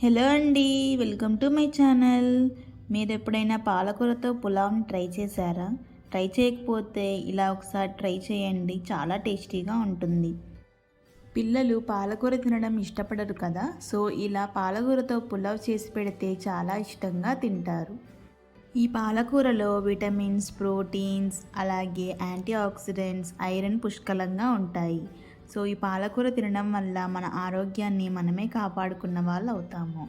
Hello అండి, welcome to my channel. మీరు ఎప్పుడైనా పాలకూరతో పులావ్ని ట్రై చేశారా? ట్రై చేయకపోతే ఇలా ఒకసారి ట్రై చేయండి, చాలా టేస్టీగా ఉంటుంది. పిల్లలు పాలకూర తినడం ఇష్టపడరు కదా, సో ఇలా పాలకూరతో పులావ్ చేసి పెడితే చాలా ఇష్టంగా తింటారు. ఈ పాలకూరలో విటమిన్స్, ప్రోటీన్స్, అలాగే యాంటీ ఆక్సిడెంట్స్, ఐరన్ పుష్కలంగా ఉంటాయి. సో ఈ పాలకూర తినడం వల్ల మన ఆరోగ్యాన్ని మనమే కాపాడుకున్న వాళ్ళు అవుతాము.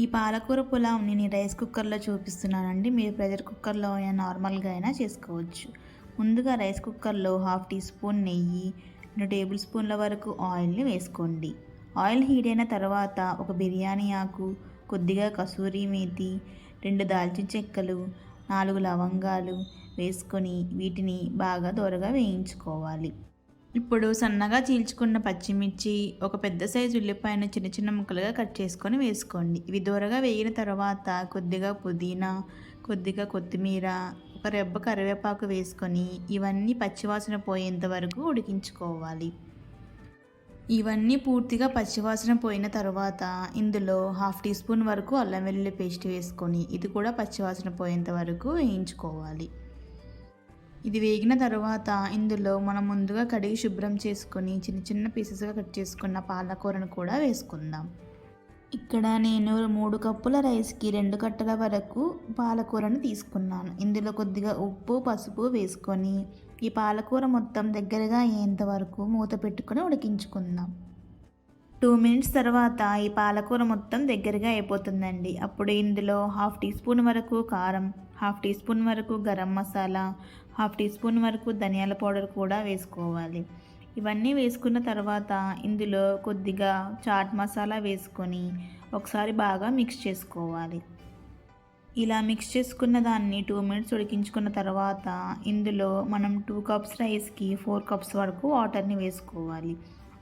ఈ పాలకూర పులావ్ని నేను రైస్ కుక్కర్లో చూపిస్తున్నానండి. మీరు ప్రెషర్ కుక్కర్లో అయినా నార్మల్గా అయినా చేసుకోవచ్చు. ముందుగా రైస్ కుక్కర్లో 1/2 టీ స్పూన్ నెయ్యి, 2 టేబుల్ స్పూన్ల వరకు ఆయిల్ని వేసుకోండి. ఆయిల్ హీట్ అయిన తర్వాత ఒక బిర్యానీ ఆకు, కొద్దిగా కసూరి మేతి, 2 దాల్చిన చెక్కలు, 4 లవంగాలు వేసుకొని వీటిని బాగా దోరగా వేయించుకోవాలి. ఇప్పుడు సన్నగా చీల్చుకున్న పచ్చిమిర్చి, ఒక పెద్ద సైజు ఉల్లిపాయను చిన్న చిన్న ముక్కలుగా కట్ చేసుకొని వేసుకోండి. ఇవి దూరగా వేగిన తర్వాత కొద్దిగా పుదీనా, కొద్దిగా కొత్తిమీర, ఒక రెబ్బ కరివేపాకు వేసుకొని ఇవన్నీ పచ్చివాసన పోయేంత వరకు ఉడికించుకోవాలి. ఇవన్నీ పూర్తిగా పచ్చివాసన పోయిన తర్వాత ఇందులో 1/2 టీ స్పూన్ వరకు అల్లం వెల్లుల్లి పేస్ట్ వేసుకొని ఇది కూడా పచ్చివాసన పోయేంత వరకు వేయించుకోవాలి. ఇది వేగిన తర్వాత ఇందులో మనం ముందుగా కడిగి శుభ్రం చేసుకొని చిన్న చిన్న పీసెస్గా కట్ చేసుకున్న పాలకూరను కూడా వేసుకుందాం. ఇక్కడ నేను 3 కప్పుల రైస్కి 2 కట్టల వరకు పాలకూరను తీసుకున్నాను. ఇందులో కొద్దిగా ఉప్పు, పసుపు వేసుకొని ఈ పాలకూర మొత్తం దగ్గరగా అయ్యేంత వరకు మూత పెట్టుకొని ఉడికించుకుందాం. 2 మినిట్స్ తర్వాత ఈ పాలకూర మొత్తం దగ్గరగా అయిపోతుందండి. అప్పుడు ఇందులో 1/2 టీ స్పూన్ వరకు కారం, 1/2 టీ స్పూన్ వరకు గరం మసాలా, 1/2 టీ స్పూన్ వరకు ధనియాల పౌడర్ కూడా వేసుకోవాలి. ఇవన్నీ వేసుకున్న తర్వాత ఇందులో కొద్దిగా చాట్ మసాలా వేసుకొని ఒకసారి బాగా మిక్స్ చేసుకోవాలి. ఇలా మిక్స్ చేసుకున్న దాన్ని 2 మినిట్స్ ఉడికించుకున్న తర్వాత ఇందులో మనం 2 కప్స్ రైస్కి 4 కప్స్ వరకు వాటర్ని వేసుకోవాలి.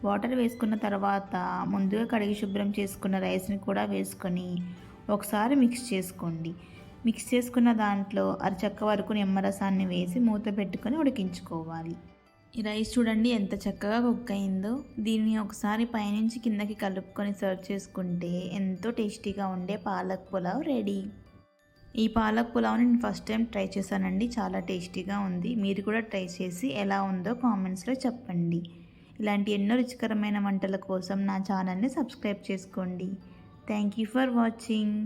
వాటర్ వేసుకున్న తర్వాత ముందుగా కడిగి శుభ్రం చేసుకున్న రైస్ని కూడా వేసుకొని ఒకసారి మిక్స్ చేసుకోండి. మిక్స్ చేసుకున్న దాంట్లో అరచక్క వరకు నిమ్మరసాన్ని వేసి మూత పెట్టుకొని ఉడికించుకోవాలి. ఈ రైస్ చూడండి ఎంత చక్కగా కుక్ అయిందో. దీన్ని ఒకసారి పైనుంచి కిందకి కలుపుకొని సర్వ్ చేసుకుంటే ఎంతో టేస్టీగా ఉండే పాలక్ పులావ్ రెడీ. ఈ పాలక్ పులావ్ని నేను ఫస్ట్ టైం ట్రై చేశానండి, చాలా టేస్టీగా ఉంది. మీరు కూడా ట్రై చేసి ఎలా ఉందో కామెంట్స్లో చెప్పండి. ఇలాంటి ఎన్నో రుచికరమైన వంటల కోసం నా ఛానల్ని సబ్స్క్రైబ్ చేసుకోండి. Thank you for watching.